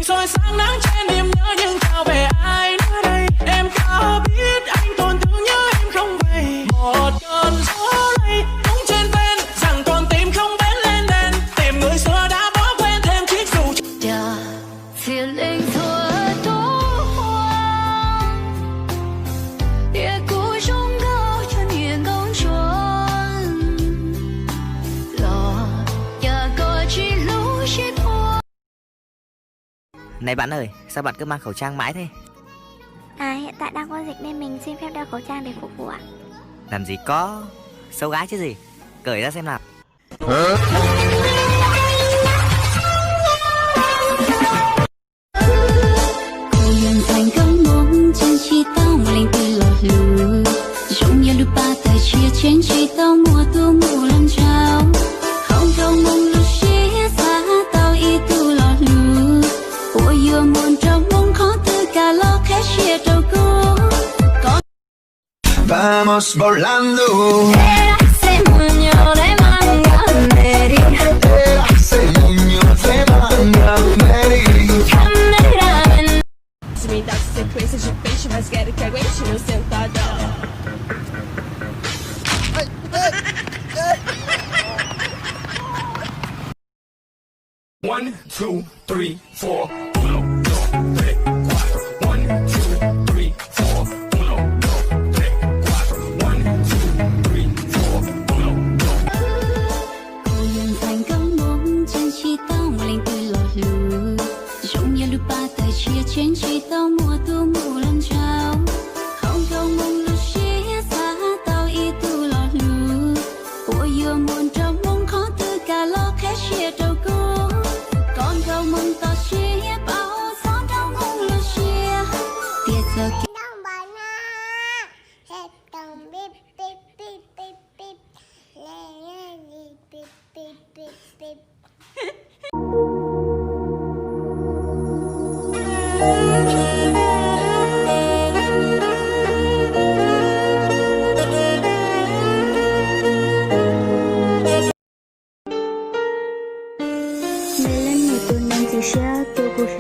soi sáng nắng trên niềm nhớ nhưng trao về ai nữa đây. Em có biết anh còn thương nhớ em không vậy. Một cơn gió lay bóng trên ven rằng con tim không bén lên đèn. Tìm người xưa đã bỏ quên thêm chiếc dù. Feeling thua tố hoa夜孤中高穿越公转lo ya có chỉ lũ chết hoa. Này bạn ơi, sao bạn cứ mang khẩu trang mãi thế? Hiện tại đang có dịch nên mình xin phép đeo khẩu trang để phục vụ ạ. Làm gì có, xấu gái chứ gì. Cởi ra xem nào. Thành công muốn chân chi tao lên từ lọt lù giống như lúc ba tay chia trên chi tao mùa tu mùa lần trao không đâu mong lúc chia xa tao y tu lọt lù ủa yêu muốn trong mong khó từ cả lo khẽ chia trâu cô Vamos volando. Se muño de manga neri Se muño de manga neri. Me dá sequência de peixe, mas quero que aguente no sentadão. One, two, three, four. Uno, dos, tres, cuatro. One, two, three, four. Uno, dos, tres, cuatro. One, two, three, four. Uno, dos. Cầu nguyện thành công muốn chân chi tao lên từ lọt lù giống như lúc ba tay chia trên chi tao mùa tu mùa lần trao không đâu mong lúc chia xa tao y tu lọt lù ủa yêu muốn trong mong khó từ cả lo khẽ chia trâu cô còn đâu mong tao chia bao gió đâu mong lúc chia tiệt giờ Đông bà na hết đồng bip bip bip bip bip lê lê bip bip bip bip.每年你都能记下的故事